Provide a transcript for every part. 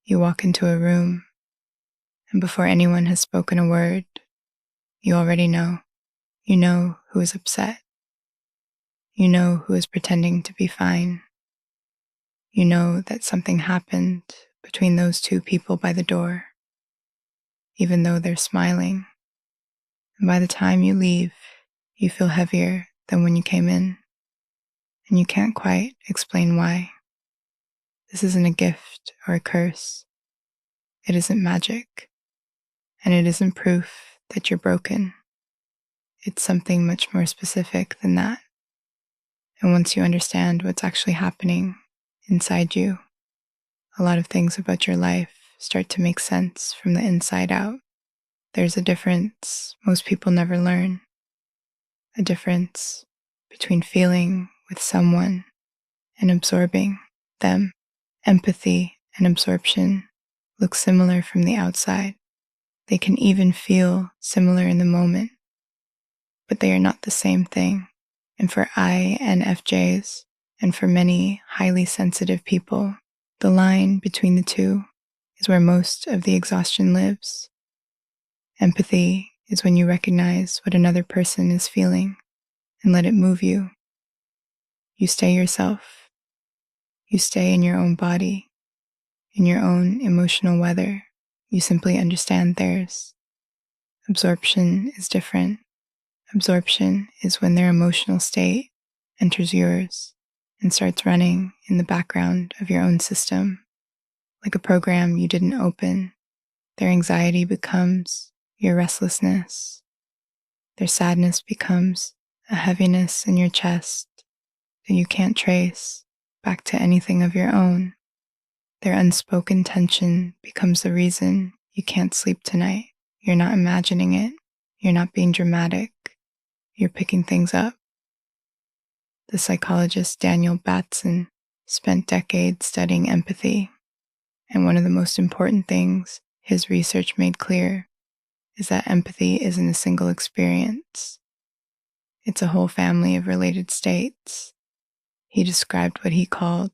You walk into a room, and before anyone has spoken a word, you already know. You know who is upset. You know who is pretending to be fine. You know that something happened between those two people by the door, even though they're smiling. And by the time you leave, you feel heavier than when you came in, and you can't quite explain why. This isn't a gift or a curse. It isn't magic, and it isn't proof that you're broken. It's something much more specific than that. And once you understand what's actually happening inside you, a lot of things about your life start to make sense from the inside out. There's a difference most people never learn. A difference between feeling with someone and absorbing them. Empathy and absorption look similar from the outside. They can even feel similar in the moment, but they are not the same thing. And for INFJs, and for many highly sensitive people, the line between the two is where most of the exhaustion lives. Empathy is when you recognize what another person is feeling and let it move you. You stay yourself. You stay in your own body, in your own emotional weather. You simply understand theirs. Absorption is different. Absorption is when their emotional state enters yours and starts running in the background of your own system. Like a program you didn't open, their anxiety becomes your restlessness. Their sadness becomes a heaviness in your chest that you can't trace back to anything of your own. Their unspoken tension becomes the reason you can't sleep tonight. You're not imagining it. You're not being dramatic. You're picking things up. The psychologist Daniel Batson spent decades studying empathy, and one of the most important things his research made clear is that empathy isn't a single experience. It's a whole family of related states. He described what he called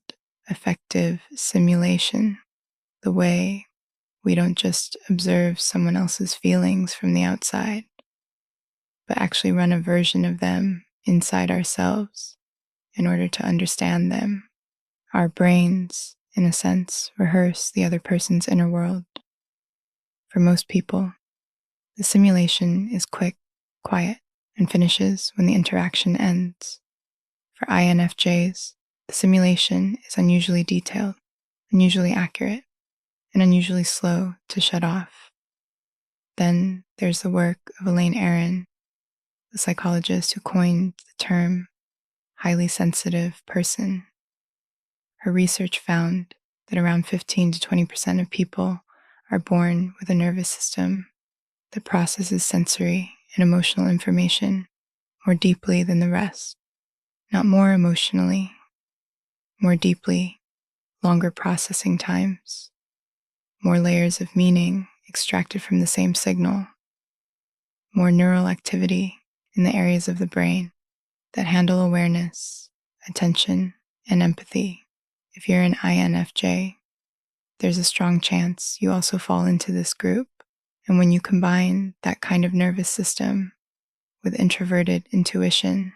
affective simulation, the way we don't just observe someone else's feelings from the outside, but actually run a version of them inside ourselves in order to understand them. Our brains, in a sense, rehearse the other person's inner world. For most people, the simulation is quick, quiet, and finishes when the interaction ends. For INFJs, the simulation is unusually detailed, unusually accurate, and unusually slow to shut off. Then there's the work of Elaine Aron, the psychologist who coined the term highly sensitive person. Her research found that around 15 to 20% of people are born with a nervous system that processes sensory and emotional information more deeply than the rest. Not more emotionally, more deeply, longer processing times, more layers of meaning extracted from the same signal, more neural activity in the areas of the brain that handle awareness, attention, and empathy. If you're an INFJ, there's a strong chance you also fall into this group. And when you combine that kind of nervous system with introverted intuition,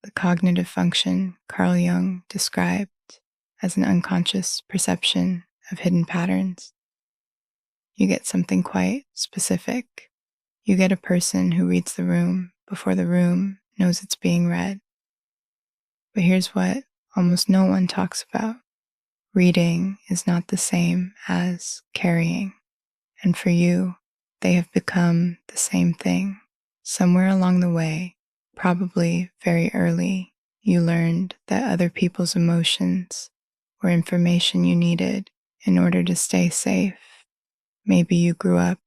the cognitive function Carl Jung described as an unconscious perception of hidden patterns, you get something quite specific. You get a person who reads the room before the room knows it's being read. But here's what almost no one talks about. Reading is not the same as carrying. And for you, they have become the same thing. Somewhere along the way, probably very early, you learned that other people's emotions were information you needed in order to stay safe. Maybe you grew up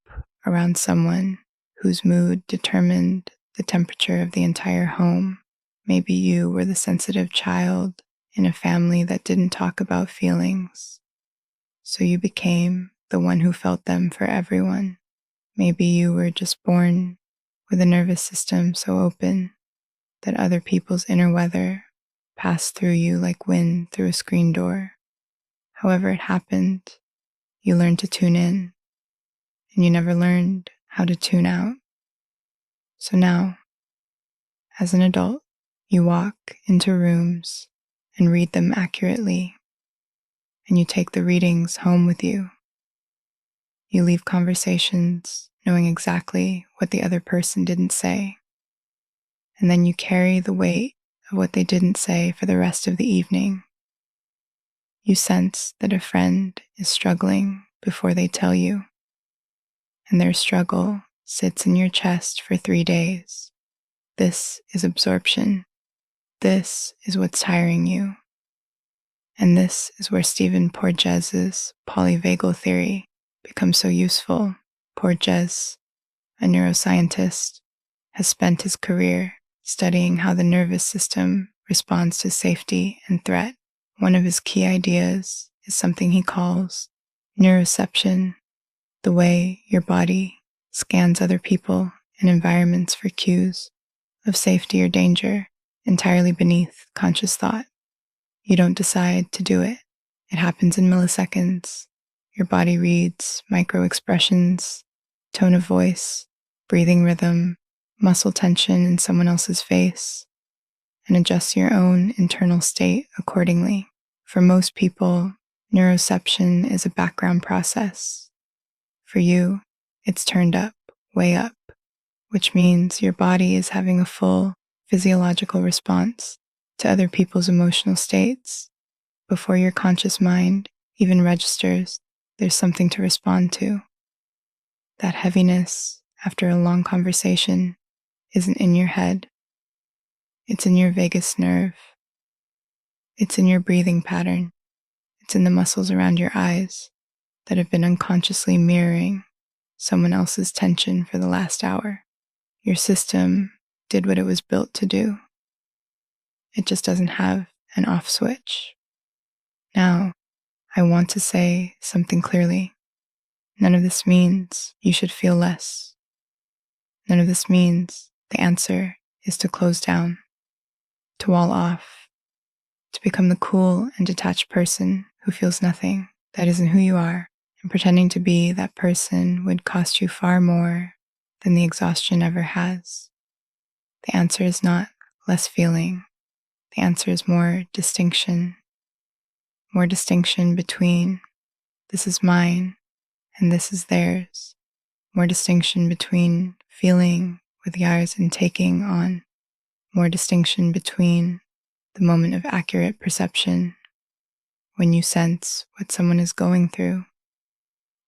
around someone whose mood determined the temperature of the entire home. Maybe you were the sensitive child in a family that didn't talk about feelings, so you became the one who felt them for everyone. Maybe you were just born with a nervous system so open that other people's inner weather passed through you like wind through a screen door. However it happened, you learned to tune in, and you never learned how to tune out. So now, as an adult, you walk into rooms and read them accurately, and you take the readings home with you. You leave conversations knowing exactly what the other person didn't say, and then you carry the weight of what they didn't say for the rest of the evening. You sense that a friend is struggling before they tell you, and their struggle sits in your chest for 3 days. This is absorption. This is what's tiring you. And this is where Stephen Porges' polyvagal theory becomes so useful. Porges, a neuroscientist, has spent his career studying how the nervous system responds to safety and threat. One of his key ideas is something he calls neuroception, the way your body scans other people and environments for cues of safety or danger entirely beneath conscious thought. You don't decide to do it. It happens in milliseconds. Your body reads micro expressions, tone of voice, breathing rhythm, muscle tension in someone else's face, and adjusts your own internal state accordingly. For most people, neuroception is a background process. For you, it's turned up, way up, which means your body is having a full physiological response to other people's emotional states before your conscious mind even registers there's something to respond to. That heaviness after a long conversation isn't in your head. It's in your vagus nerve. It's in your breathing pattern. It's in the muscles around your eyes that have been unconsciously mirroring someone else's tension for the last hour. Your system did what it was built to do. It just doesn't have an off switch. Now, I want to say something clearly. None of this means you should feel less. None of this means the answer is to close down, to wall off, to become the cool and detached person who feels nothing. That isn't who you are, and pretending to be that person would cost you far more than the exhaustion ever has. The answer is not less feeling. The answer is more distinction between this is mine and this is theirs, more distinction between feeling with the eyes and taking on, more distinction between the moment of accurate perception when you sense what someone is going through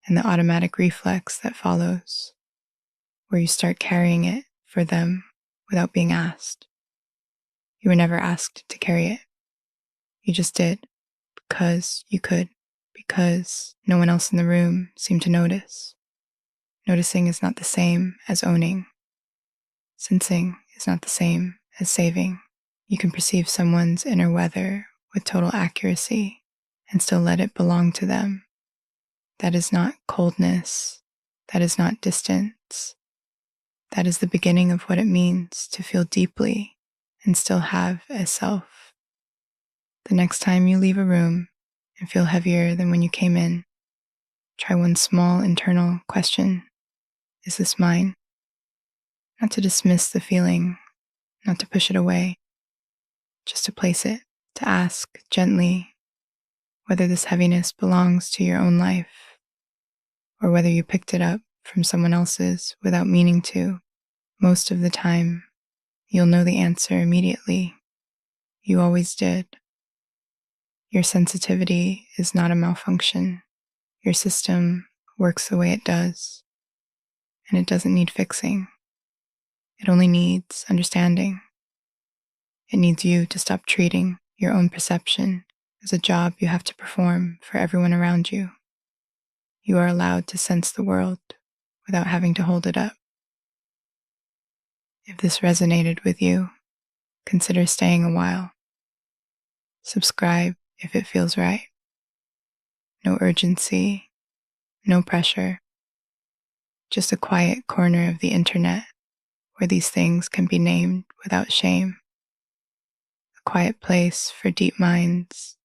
and the automatic reflex that follows, where you start carrying it for them without being asked. You were never asked to carry it. You just did because you could, because no one else in the room seemed to notice. Noticing is not the same as owning. Sensing is not the same as saving. You can perceive someone's inner weather with total accuracy and still let it belong to them. That is not coldness. That is not distance. That is the beginning of what it means to feel deeply and still have a self. The next time you leave a room and feel heavier than when you came in, try one small internal question. Is this mine? Not to dismiss the feeling, not to push it away, just to place it, to ask gently whether this heaviness belongs to your own life or whether you picked it up from someone else's without meaning to. Most of the time, you'll know the answer immediately. You always did. Your sensitivity is not a malfunction. Your system works the way it does, and it doesn't need fixing. It only needs understanding. It needs you to stop treating your own perception as a job you have to perform for everyone around you. You are allowed to sense the world without having to hold it up. If this resonated with you, consider staying a while. Subscribe if it feels right. No urgency, no pressure. Just a quiet corner of the internet where these things can be named without shame. A quiet place for deep minds